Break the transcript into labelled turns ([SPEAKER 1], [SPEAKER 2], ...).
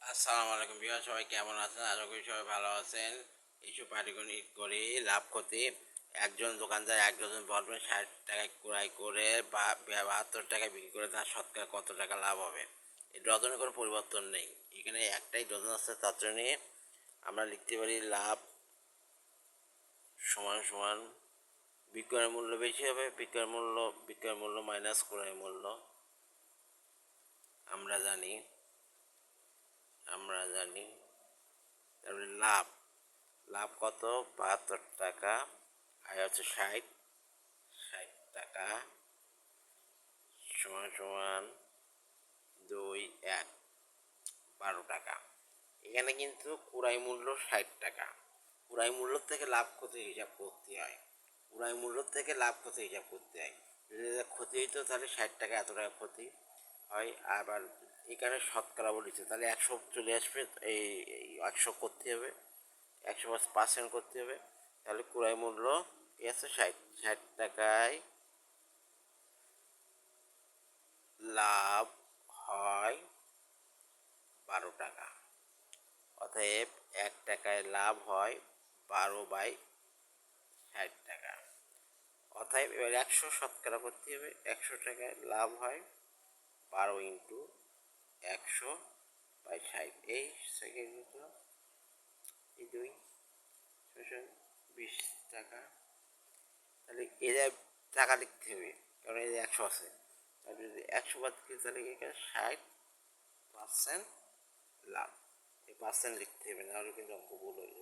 [SPEAKER 1] আসসালামু আলাইকুম ভিউয়ার, সবাই কেমন আছেন? আশা করি সবাই ভালো আছেন। এইসব পাটিগণিত করে লাভ ক্ষতি একজন দোকানদার 1 ডজন বলবেন 60 টাকায় ক্রয় করে বা 72 টাকায় বিক্রি করে তার শতকরা কত টাকা লাভ হবে? এই ডজনে কোনো পরিবর্তন নেই, এখানে একটাই ডজন আছে। তার জন্যে আমরা লিখতে পারি লাভ সমান সমান বিক্রয় মূল্য বেশি হবে, বিক্রয় মূল্য মাইনাস ক্রয় মূল্য। আমরা জানি তারপরে লাভ লাভ কত? 72 টাকা। আয় হচ্ছে 60 টাকা সমান সমান 2 1 12 টাকা। এখানে কিন্তু কুড়াই মূল্য 60 টাকা। কুড়াই মূল্য থেকে লাভ ক্ষতি হিসাব করতে হয়। যদি ক্ষতি হইতো তাহলে 60 টাকা এত টাকা ক্ষতি হয়। আবার এখানে শতকরা বলেছে, তাহলে 100 চলে আসবে। এই 100 করতে হবে, 100% করতে হবে। তাহলে ক্রয় মূল্য আছে 60 টাকায় লাভ হয় 12 টাকা। অতএব 1 টাকায় লাভ হয় 12/60 টাকা। অতএব এবার 100 শতকরা করতে হবে। 100 টাকায় লাভ হয় 12 × 100/60। এই সেকেন্ড এই 2 20 টাকা। তাহলে এরা টাকা লিখতে হবে, কারণ এই 100 আছে। তাহলে যদি 100 বাদ দিই তাহলে এখানে 60% লাভ। এই পার্সেন্ট লিখতে হবে, নাহলে কিন্তু অঙ্ক ভুল হয়ে যাবে।